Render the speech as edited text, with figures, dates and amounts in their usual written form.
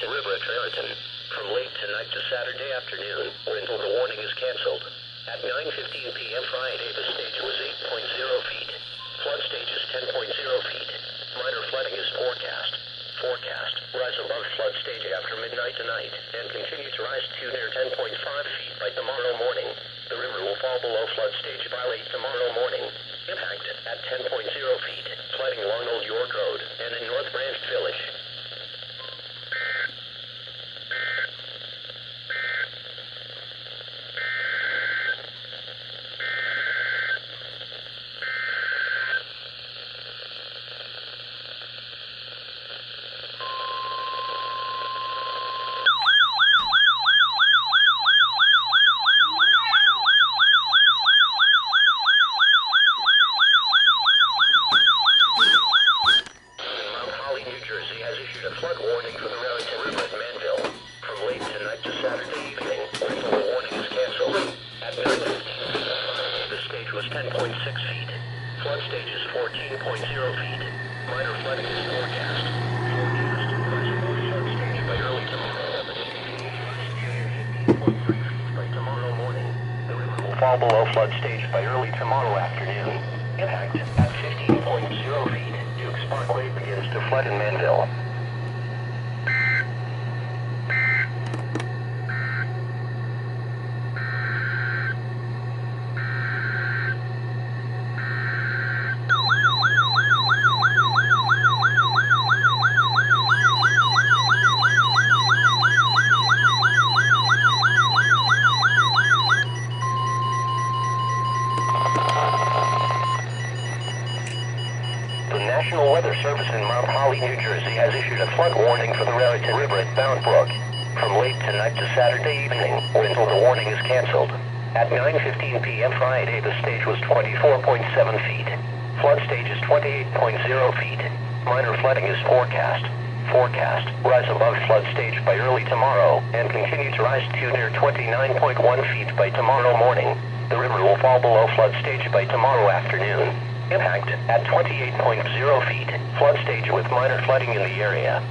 Raritan Rvr at Raritan. From late tonight to Saturday afternoon, or until the warning is canceled. At 9:15 p.m. Friday, the stage was 8.0 feet. Flood stage is 10.0 feet. Minor flooding is forecast. Rise above flood stage after midnight tonight, and continue to rise to near 10.5 feet by tomorrow morning. The river will fall below flood stage by late tomorrow morning. Impact at 10.0 feet. Flooding along Old York Road and in North Branch Village. A flood warning for the Raritan Rvr at Manville. From late tonight to Saturday evening, until the warning is canceled. At 9:15 p.m. the stage was 10.6 feet. Flood stage is 14.0 feet. Minor flooding is forecast. Rise above flood stage by early tomorrow. By tomorrow morning. The river will fall below flood stage by early tomorrow afternoon. Impact at 15.0 feet. Duke's Parkway begins to flood in Manville. National Weather Service in Mount Holly, New Jersey has issued a flood warning for the Raritan Rvr at Bound Brook. From late tonight to Saturday evening, or until the warning is canceled. At 9:15 p.m. Friday, the stage was 24.7 feet. Flood stage is 28.0 feet. Minor flooding is forecast. Rise above flood stage by early tomorrow, and continue to rise to near 29.1 feet by tomorrow morning. The river will fall below flood stage by tomorrow afternoon. Impact at 28.0 feet. Flood stage with minor flooding in the area.